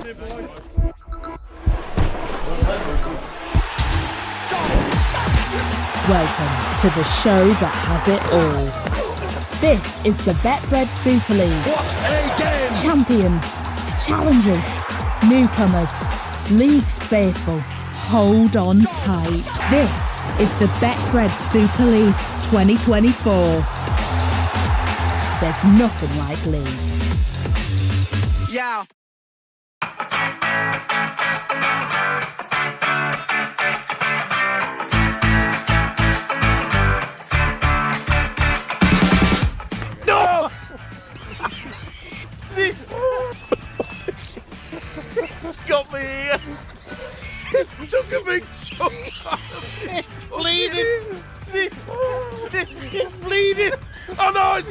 Welcome to the show that has it all. This is the Betfred Super League. What a game! Champions, challengers, newcomers, leagues faithful. Hold on tight. This is the Betfred Super League 2024. There's nothing like league. Yeah. No! Got me here. It took a big chunk out of me. Bleeding. It's bleeding. Oh no, it's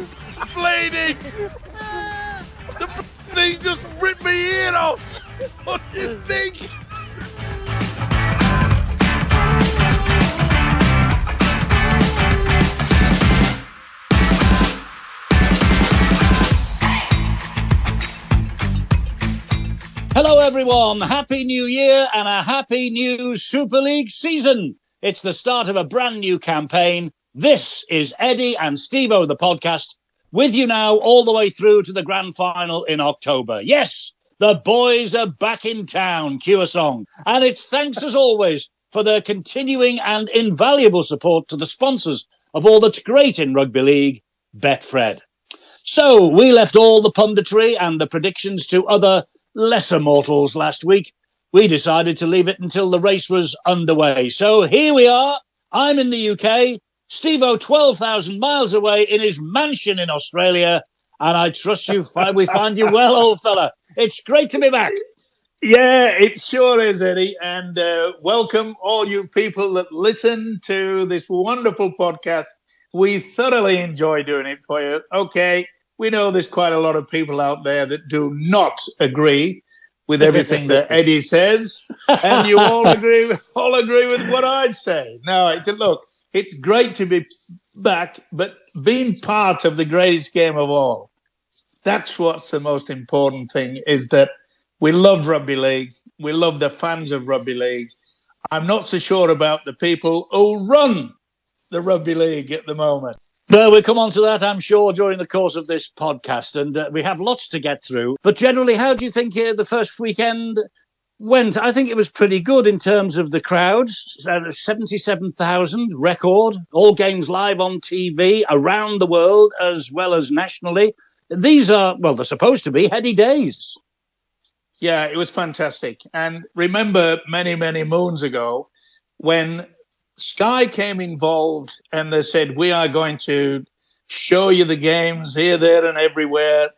bleeding. The thing just ripped me ear off. What do you think? Hello everyone, Happy New Year and a Happy New Super League season. It's the start of a brand new campaign. This is Eddie and Stevo, the podcast, with you now all the way through to the grand final in October. Yes, the boys are back in town, cue a song. And it's thanks as always for their continuing and invaluable support to the sponsors of all that's great in rugby league, Betfred. So we left all the punditry and the predictions to other lesser mortals last week. We decided to leave it until the race was underway. So here we are. I'm in the UK. Stevo 12,000 miles away in his mansion in Australia. And I trust we find you well, old fella. It's great to be back. Yeah, it sure is, Eddie. And welcome all you people that listen to this wonderful podcast. We thoroughly enjoy doing it for you. Okay, we know there's quite a lot of people out there that do not agree with everything that Eddie says, and you all agree with what I say. No, look, it's great to be back, but being part of the greatest game of all. That's what's the most important thing, is that we love rugby league. We love the fans of rugby league. I'm not so sure about the people who run the rugby league at the moment. Well, we'll come on to that, I'm sure, during the course of this podcast, and we have lots to get through. But generally, how do you think the first weekend went? I think it was pretty good in terms of the crowds, 77,000 record, all games live on TV around the world as well as nationally. These are, well, they're supposed to be heady days. Yeah, it was fantastic. And remember many, many moons ago when Sky came involved and they said, we are going to show you the games here, there and everywhere.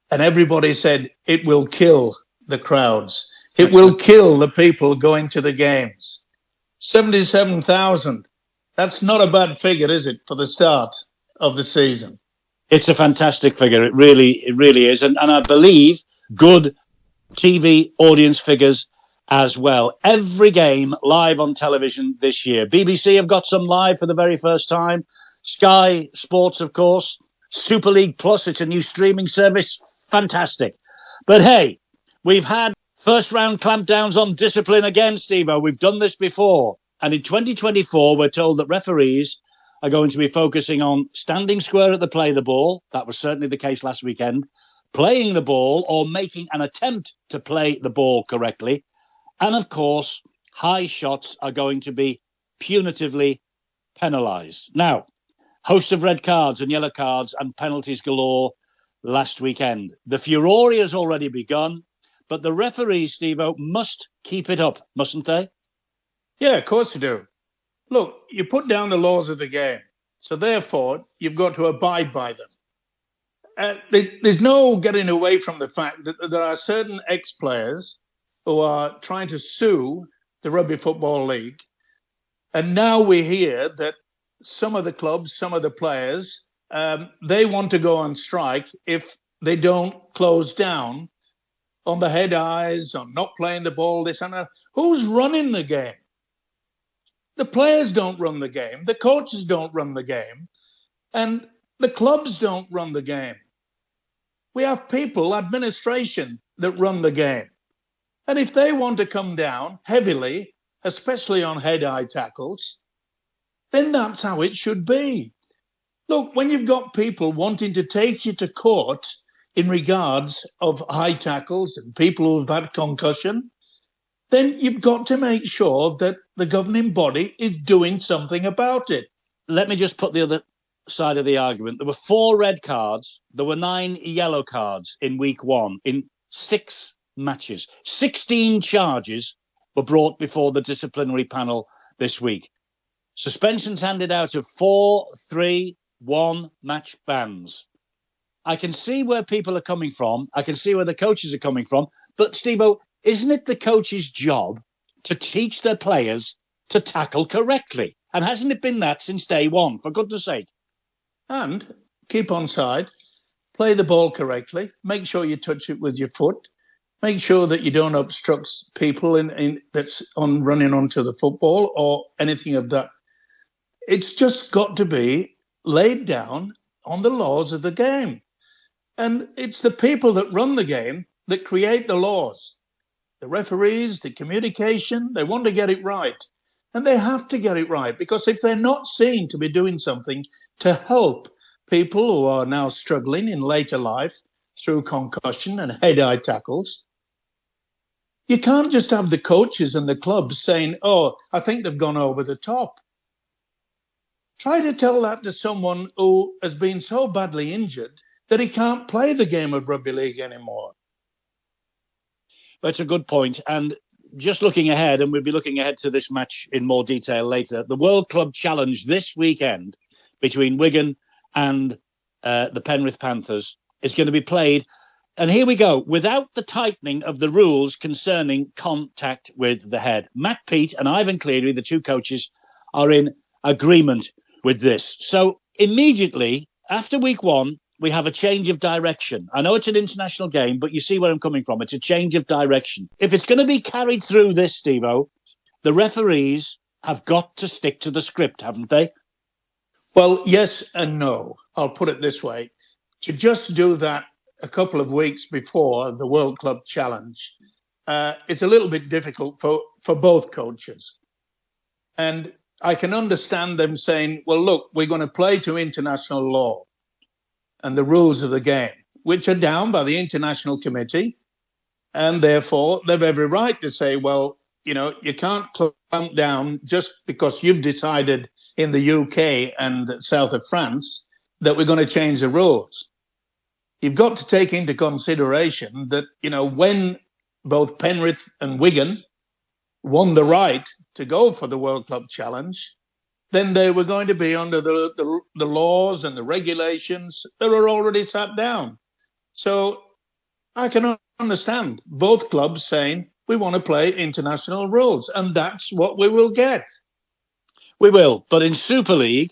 And everybody said, it will kill the crowds. It will kill the people going to the games. 77,000. That's not a bad figure, is it, for the start of the season? It's a fantastic figure. It really is. And I believe good TV audience figures as well. Every game live on television this year. BBC have got some live for the very first time. Sky Sports, of course. Super League Plus, it's a new streaming service. Fantastic. But hey, we've had first round clampdowns on discipline again, Stevo. We've done this before. And in 2024, we're told that referees are going to be focusing on standing square at the play of the ball. That was certainly the case last weekend. Playing the ball or making an attempt to play the ball correctly. And, of course, high shots are going to be punitively penalised. Now, host of red cards and yellow cards and penalties galore last weekend. The furore has already begun, but the referees, Stevo, must keep it up, mustn't they? Yeah, of course they do. Look, you put down the laws of the game, so therefore you've got to abide by them. There's no getting away from the fact that there are certain ex-players who are trying to sue the Rugby Football League. And now we hear that some of the clubs, some of the players, they want to go on strike if they don't close down on the head eyes, on not playing the ball, this and that. Who's running the game? The players don't run the game. The coaches don't run the game. And the clubs don't run the game. We have people, administration, that run the game. And if they want to come down heavily, especially on head-eye tackles, then that's how it should be. Look, when you've got people wanting to take you to court in regards of high tackles and people who've had concussion, then you've got to make sure that the governing body is doing something about it. Let me just put the other side of the argument. There were 4 red cards. There were 9 yellow cards in week 1 in 6 matches. 16 charges were brought before the disciplinary panel this week. Suspensions handed out of 4, 3, 1 match bans. I can see where people are coming from. I can see where the coaches are coming from. But, Stevo, isn't it the coach's job to teach their players to tackle correctly? And hasn't it been that since day one, for goodness sake? And keep on side, play the ball correctly, make sure you touch it with your foot, make sure that you don't obstruct people in that's on running onto the football or anything of that. It's just got to be laid down on the laws of the game. And it's the people that run the game that create the laws. The referees, the communication, they want to get it right. And they have to get it right, because if they're not seen to be doing something to help people who are now struggling in later life through concussion and head-eye tackles, you can't just have the coaches and the clubs saying, oh, I think they've gone over the top. Try to tell that to someone who has been so badly injured that he can't play the game of rugby league anymore. That's a good point. And just looking ahead, and we'll be looking ahead to this match in more detail later, the World Club Challenge this weekend between Wigan and the Penrith Panthers is going to be played. And here we go, without the tightening of the rules concerning contact with the head. Matt Peat and Ivan Cleary, the 2 coaches, are in agreement with this. So immediately after week 1, we have a change of direction. I know it's an international game, but you see where I'm coming from. It's a change of direction. If it's going to be carried through this, Stevo, the referees have got to stick to the script, haven't they? Well, yes and no. I'll put it this way. To just do that a couple of weeks before the World Club Challenge, it's a little bit difficult for both coaches. And I can understand them saying, well, look, we're going to play to international law and the rules of the game, which are down by the International Committee. And therefore, they've every right to say, well, you know, you can't clamp down just because you've decided in the UK and south of France that we're going to change the rules. You've got to take into consideration that, you know, when both Penrith and Wigan won the right to go for the World Club Challenge, then they were going to be under the laws and the regulations that are already set down. So I can understand both clubs saying we want to play international rules, and that's what we will get. We will, but in Super League,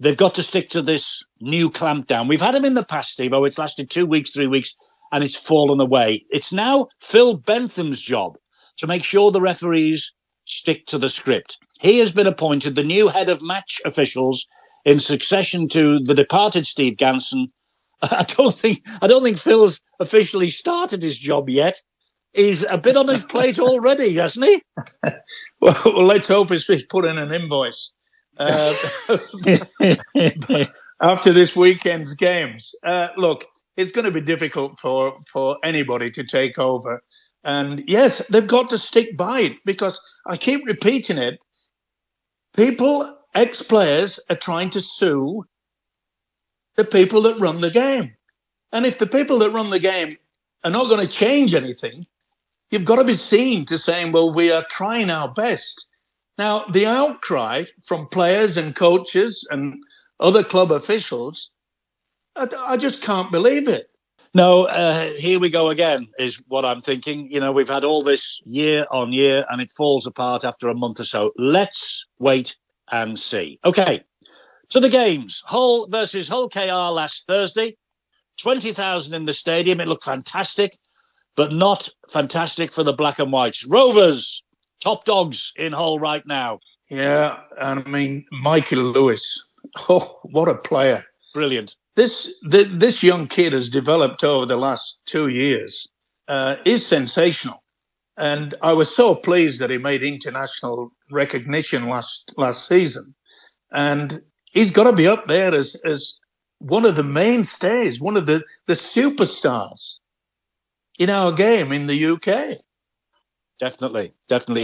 they've got to stick to this new clampdown. We've had them in the past, Steve. Oh, it's lasted 2 weeks, 3 weeks, and it's fallen away. It's now Phil Bentham's job to make sure the referees stick to the script. He has been appointed the new head of match officials in succession to the departed Steve Ganson. I don't think Phil's officially started his job yet. He's a bit on his plate already, hasn't he? Well, let's hope he's put in an invoice after this weekend's games. Look, it's going to be difficult for anybody to take over. And yes, they've got to stick by it, because I keep repeating it. People, ex-players, are trying to sue the people that run the game. And if the people that run the game are not going to change anything, you've got to be seen to saying, well, we are trying our best. Now, the outcry from players and coaches and other club officials, I just can't believe it. No, here we go again, is what I'm thinking. You know, we've had all this year on year and it falls apart after a month or so. Let's wait and see. Okay, to the games. Hull versus Hull KR last Thursday. 20,000 in the stadium. It looked fantastic, but not fantastic for the Black and Whites. Rovers, top dogs in Hull right now. Yeah, I mean, Michael Lewis. Oh, what a player. Brilliant. This young kid has developed over the last 2 years. is sensational. And I was so pleased that he made international recognition last season. And he's got to be up there as one of the mainstays, one of the superstars in our game in the UK. Definitely.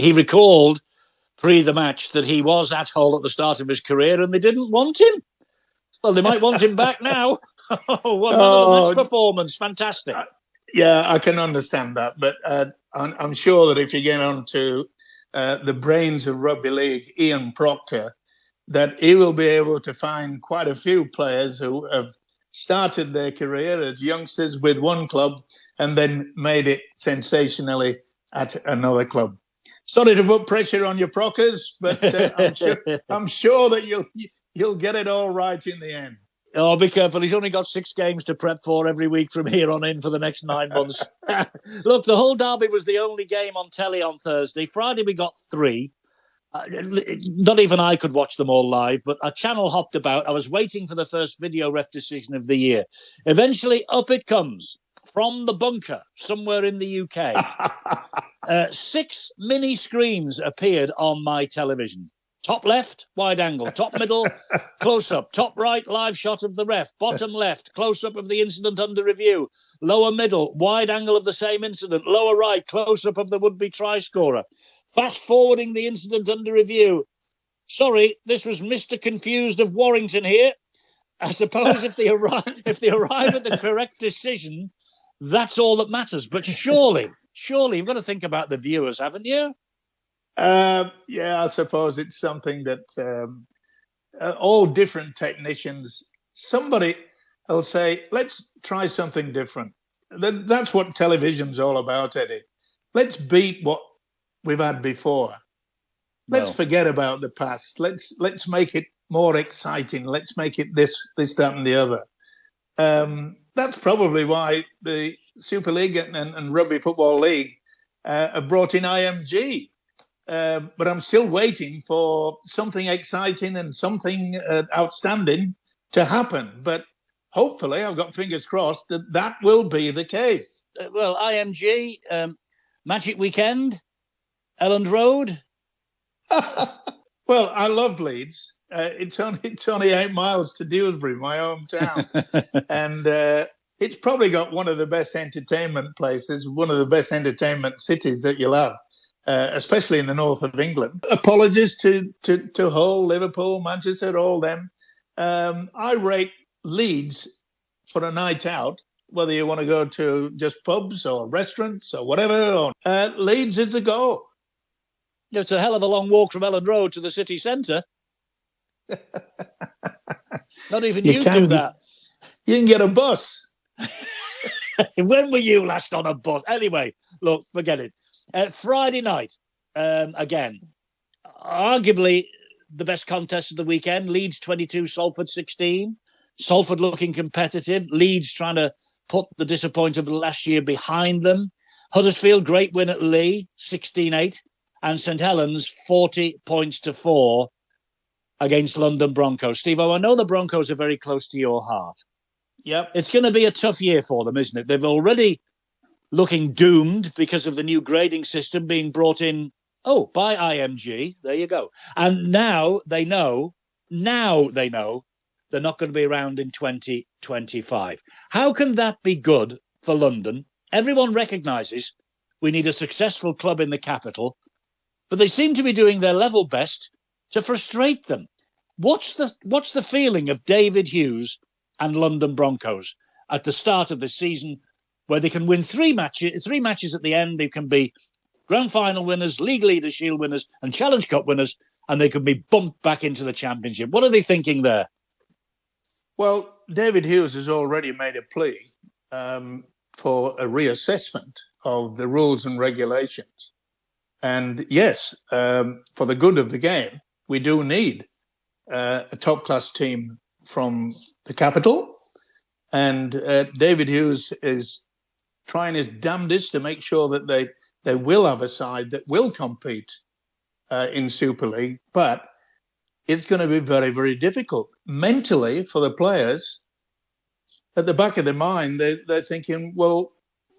He recalled pre the match that he was at Hull at the start of his career and they didn't want him. Well, they might want him back now. What another match performance. Fantastic. Yeah, I can understand that. But I'm sure that if you get on to the brains of rugby league, Ian Proctor, that he will be able to find quite a few players who have started their career as youngsters with one club and then made it sensationally at another club. Sorry to put pressure on your Prockers, but I'm sure that you'll get it all right in the end. Oh, be careful. He's only got 6 games to prep for every week from here on in for the next 9 months. Look, the Hull derby was the only game on telly on Thursday. Friday we got 3. Not even I could watch them all live, but a channel hopped about. I was waiting for the first video ref decision of the year. Eventually, up it comes from the bunker somewhere in the UK. 6 mini screens appeared on my television. Top left, wide angle. Top middle, close-up. Top right, live shot of the ref. Bottom left, close-up of the incident under review. Lower middle, wide angle of the same incident. Lower right, close-up of the would-be try-scorer. Fast-forwarding the incident under review. Sorry, this was Mr. Confused of Warrington here. I suppose if they arrive at the correct decision, that's all that matters. But surely you've got to think about the viewers, haven't you? Yeah, I suppose it's something that all different technicians, somebody will say, let's try something different. That's what television's all about, Eddie. Let's beat what we've had before. Let's forget about the past. Let's make it more exciting. Let's make it this, that, and the other. That's probably why the Super League and Rugby Football League have brought in IMG. But I'm still waiting for something exciting and something outstanding to happen. But hopefully, I've got fingers crossed that will be the case. Well, IMG, Magic Weekend, Elland Road. Well, I love Leeds. It's only 8 miles to Dewsbury, my hometown, and it's probably got one of the best entertainment places, one of the best entertainment cities that you'll have. Especially in the north of England. Apologies to Hull, Liverpool, Manchester, all them. I rate Leeds for a night out, whether you want to go to just pubs or restaurants or whatever. Leeds is a go. It's a hell of a long walk from Elland Road to the city centre. Not even you do that. You can get a bus. When were you last on a bus? Anyway, look, forget it. Friday night, again, arguably the best contest of the weekend. Leeds 22, Salford 16. Salford looking competitive. Leeds trying to put the disappointment of last year behind them. Huddersfield, great win at Lee, 16-8. And St Helens, 40 points to 4 against London Broncos. Stevo, I know the Broncos are very close to your heart. Yep. It's going to be a tough year for them, isn't it? They've already looking doomed because of the new grading system being brought in, by IMG. There you go. And now they know they're not going to be around in 2025. How can that be good for London? Everyone recognises we need a successful club in the capital, but they seem to be doing their level best to frustrate them. What's the feeling of David Hughes and London Broncos at the start of the season, where they can win 3 matches at the end? They can be Grand Final winners, League Leaders Shield winners, and Challenge Cup winners, and they can be bumped back into the Championship. What are they thinking there? Well, David Hughes has already made a plea for a reassessment of the rules and regulations. And yes, for the good of the game, we do need a top-class team from the capital. And David Hughes is trying his damnedest to make sure that they will have a side that will compete in Super League. But it's going to be very, very difficult mentally for the players. At the back of their mind, they're thinking, well,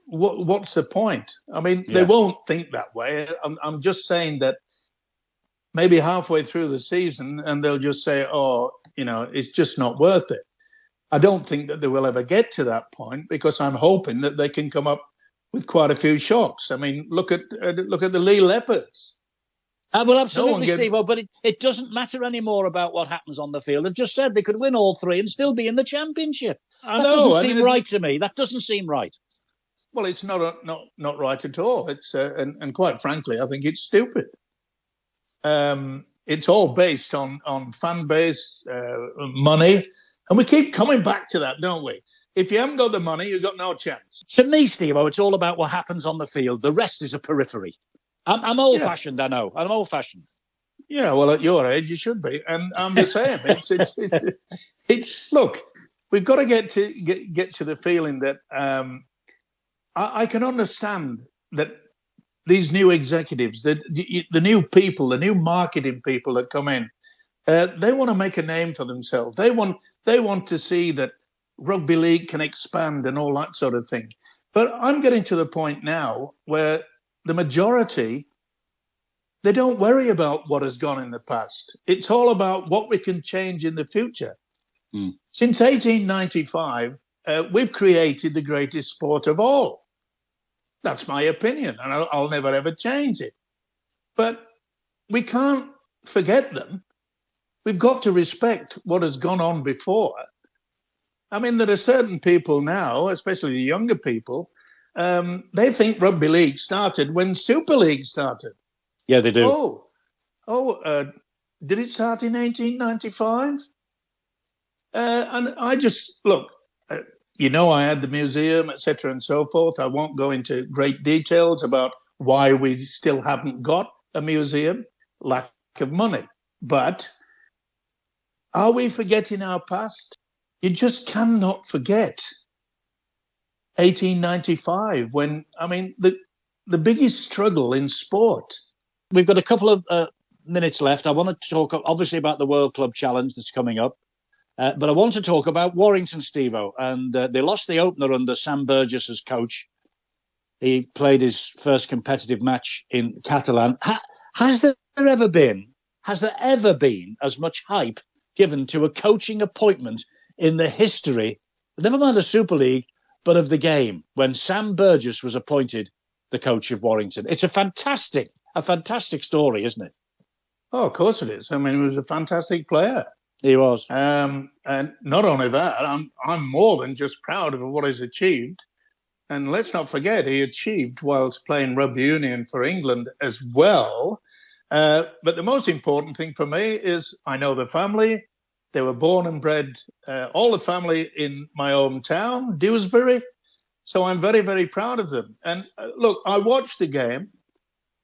what's the point? I mean, Yeah. they won't think that way. I'm just saying that maybe halfway through the season, and they'll just say, "Oh, it's just not worth it." I don't think that they will ever get to that point because I'm hoping that they can come up with quite a few shocks. I mean, look at the Lee Leopards. Well, absolutely, gets- Stevo, but it doesn't matter anymore about what happens on the field. They've just said they could win all three and still be in the championship. I That know. doesn't I seem mean, right to me. That doesn't seem right. Well, it's not right at all. It's and quite frankly, I think it's stupid. It's all based on fan base, money, and we keep coming back to that, don't we? If you haven't got the money, you've got no chance. To me, Stevo, it's all about what happens on the field. The rest is a periphery. I'm old-fashioned, I know. I'm old-fashioned. Yeah, well, at your age, you should be, and I'm the same. It's look, we've got to get to the feeling that I can understand that these new executives, the new people, the new marketing people that come in, they want to make a name for themselves. They want to see that rugby league can expand and all that sort of thing. But I'm getting to the point now where the majority, they don't worry about what has gone in the past. It's all about what we can change in the future. Since 1895, we've created the greatest sport of all. That's my opinion, and I'll never ever change it. But we can't forget them. We've got to respect what has gone on before. I mean, there are certain people now, especially the younger people, they think rugby league started when Super League started. Yeah, they do. Did it start in 1895? And I just, look, I had the museum, etc. and so forth. I won't go into great details about why we still haven't got a museum, lack of money. But are we forgetting our past? You just cannot forget 1895 when, I mean, the biggest struggle in sport. We've got a couple of minutes left. I want to talk, obviously, about the World Club Challenge that's coming up. But I want to talk about Warrington, Stevo. And they lost the opener under Sam Burgess as coach. He played his first competitive match in Catalan. Has there ever been as much hype given to a coaching appointment in the history, never mind the Super League, but of the game, when Sam Burgess was appointed the coach of Warrington? It's a fantastic story, isn't it? Oh, of course it is. I mean, he was a fantastic player. He was. And not only that, I'm more than just proud of what he's achieved. And let's not forget, he achieved whilst playing rugby union for England as well. But the most important thing for me is I know the family. They were born and bred, all the family in my hometown, Dewsbury. So I'm very, very proud of them. And look, I watched the game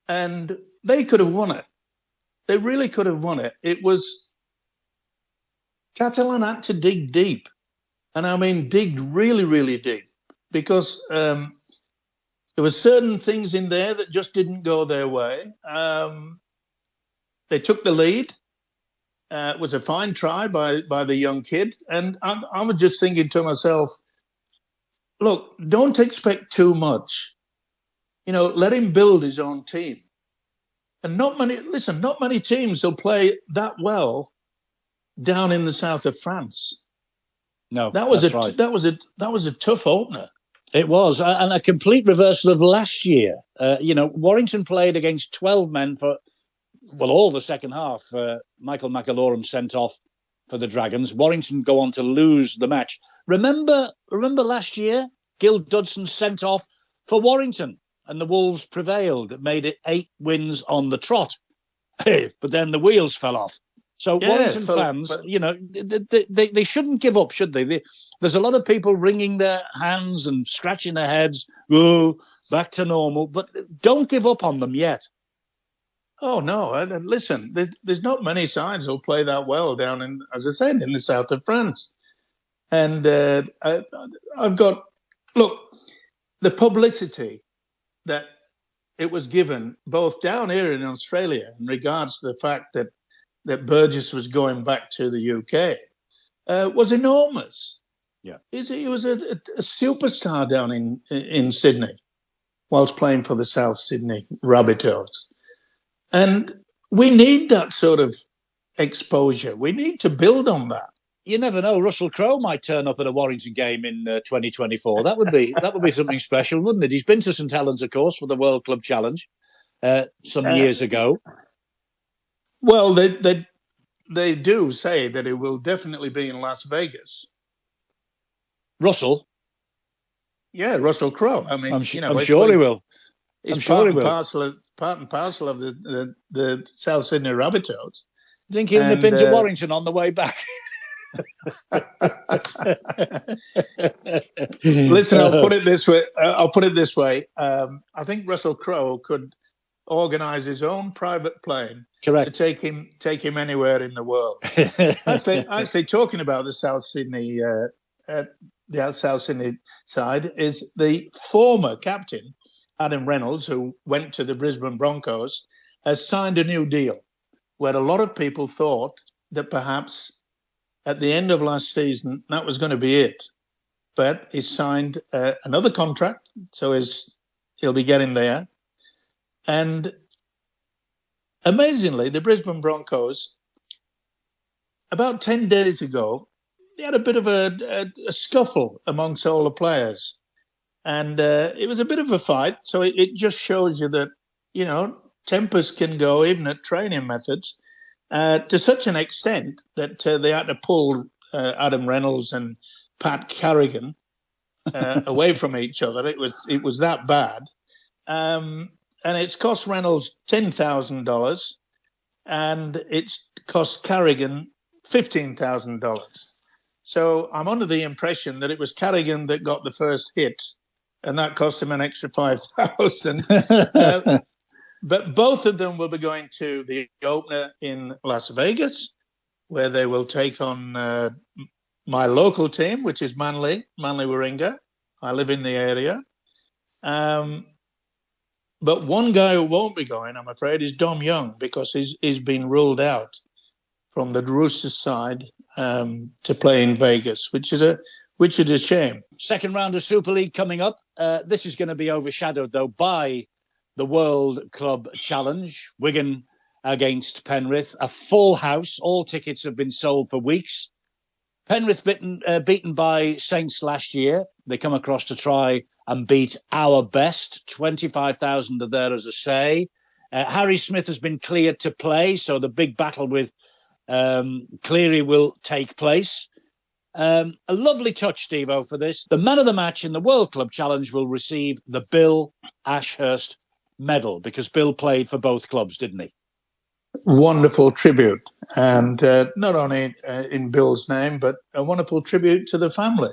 and they could have won it. They really could have won it. It was Catalan had to dig deep. And I mean, dig really, really deep, because there were certain things in there that just didn't go their way. They took the lead. It was a fine try by the young kid. And I was just thinking to myself, look, don't expect too much. Let him build his own team. And not many teams will play that well down in the south of France. No, that was right. That was a tough opener. It was, and a complete reversal of last year. Warrington played against 12 men for, all the second half. Michael McAlorum sent off for the Dragons. Warrington go on to lose the match. Remember last year, Gil Dudson sent off for Warrington, and the Wolves prevailed. It made it 8 wins on the trot. But then the wheels fell off. So Warrington fans, they shouldn't give up, should they? There's a lot of people wringing their hands and scratching their heads. Oh, back to normal. But don't give up on them yet. Oh, no. And listen, there's not many sides who'll play that well down in, as I said, in the south of France. And I've got, look, the publicity that it was given both down here in Australia in regards to the fact that Burgess was going back to the UK was enormous. Yeah. He was a superstar down in Sydney whilst playing for the South Sydney Rabbitohs. And we need that sort of exposure. We need to build on that. You never know. Russell Crowe might turn up at a Warrington game in 2024. That would be something special, wouldn't it? He's been to St Helens, of course, for the World Club Challenge some years ago. Well, they do say that it will definitely be in Las Vegas. Russell? Yeah, Russell Crowe. I mean, I'm sure he will. It's part and parcel of the South Sydney Rabbitohs. I think he'll nip into Warrington on the way back. Listen, I'll put it this way. I think Russell Crowe could organise his own private plane Correct. to take him anywhere in the world. actually, talking about the South Sydney side is the former captain Adam Reynolds, who went to the Brisbane Broncos, has signed a new deal where a lot of people thought that perhaps at the end of last season that was going to be it, but he signed another contract, so he'll be getting there. And amazingly, the Brisbane Broncos, about 10 days ago, they had a bit of a scuffle amongst all the players. And it was a bit of a fight. So it just shows you that, tempers can go even at training methods to such an extent that they had to pull Adam Reynolds and Pat Carrigan away from each other. It was that bad. And it's cost Reynolds $10,000 and it's cost Carrigan $15,000. So I'm under the impression that it was Carrigan that got the first hit and that cost him an extra $5,000. But both of them will be going to the opener in Las Vegas, where they will take on my local team, which is Manly Warringah. I live in the area. But one guy who won't be going, I'm afraid, is Dom Young, because he's been ruled out from the Roosters side to play in Vegas, which is a shame. Second round of Super League coming up. This is going to be overshadowed, though, by the World Club Challenge. Wigan against Penrith. A full house. All tickets have been sold for weeks. Penrith beaten by Saints last year. They come across to try and beat our best. 25,000 are there as a say. Harry Smith has been cleared to play, so the big battle with Cleary will take place. A lovely touch, Stevo, for this. The man of the match in the World Club Challenge will receive the Bill Ashurst medal, because Bill played for both clubs, didn't he? Wonderful tribute, and not only in Bill's name, but a wonderful tribute to the family.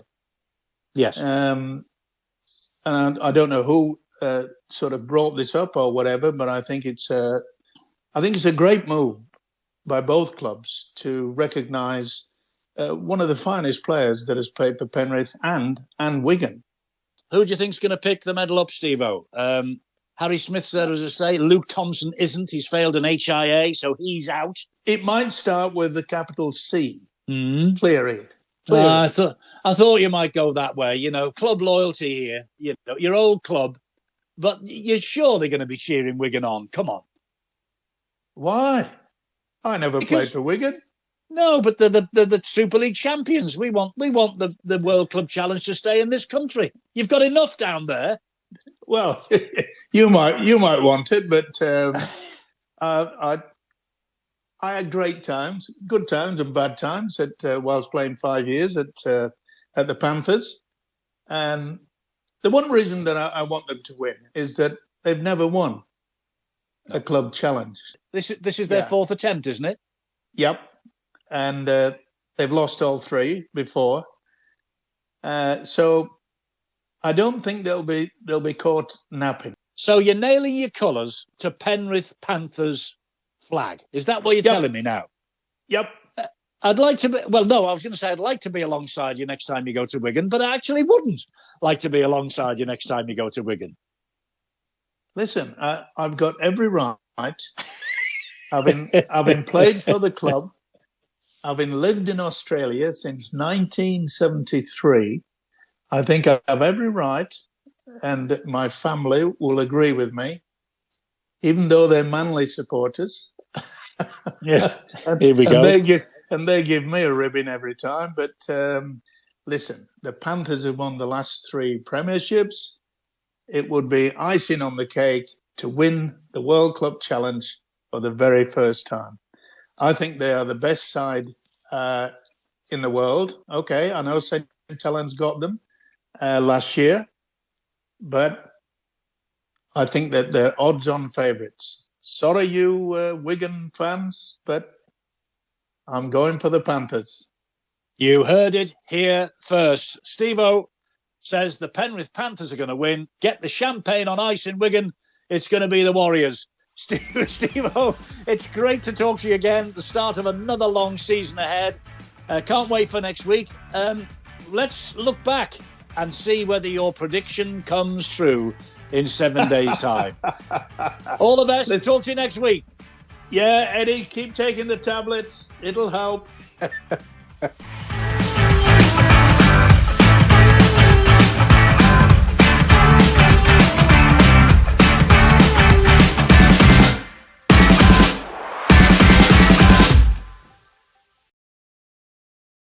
Yes. And I don't know who sort of brought this up or whatever, but I think it's a great move by both clubs to recognise one of the finest players that has played for Penrith and Wigan. Who do you think's going to pick the medal up, Stevo? Harry Smith said, as I say, Luke Thompson isn't. He's failed an HIA, so he's out. It might start with the capital C. Cleary. I thought you might go that way. Club loyalty here. Your old club, but you're sure they're going to be cheering Wigan on. Come on. Why? I never played for Wigan. No, but they're the Super League champions. We want the World Club Challenge to stay in this country. You've got enough down there. Well, you might want it, but I had great times, good times and bad times whilst playing 5 years at the Panthers. And the one reason that I want them to win is that they've never won a club challenge. This is their fourth attempt, isn't it? Yep. And they've lost all three before. So I don't think they'll be caught napping. So you're nailing your colours to Penrith Panthers flag. Is that what you're telling me now? Yep. I'd like to be, well, no, I was going to say I'd like to be alongside you next time you go to Wigan, but I actually wouldn't like to be alongside you next time you go to Wigan. Listen, I've got every right. I've been played for the club. having lived in Australia since 1973, I think I have every right, and my family will agree with me, even though they're Manly supporters. Yeah, and, here we and go. they give me a ribbon every time. But listen, the Panthers have won the last 3 premierships. It would be icing on the cake to win the World Club Challenge for the very first time. I think they are the best side in the world. Okay, I know St. Helens got them last year, but I think that they're odds-on favourites. Sorry, you Wigan fans, but I'm going for the Panthers. You heard it here first. Stevo says the Penrith Panthers are going to win. Get the champagne on ice in Wigan. It's going to be the Warriors. Stevo, it's great to talk to you again. The start of another long season ahead. Can't wait for next week. Let's look back and see whether your prediction comes true in 7 days' time. All the best. Talk to you next week. Yeah, Eddie, keep taking the tablets. It'll help.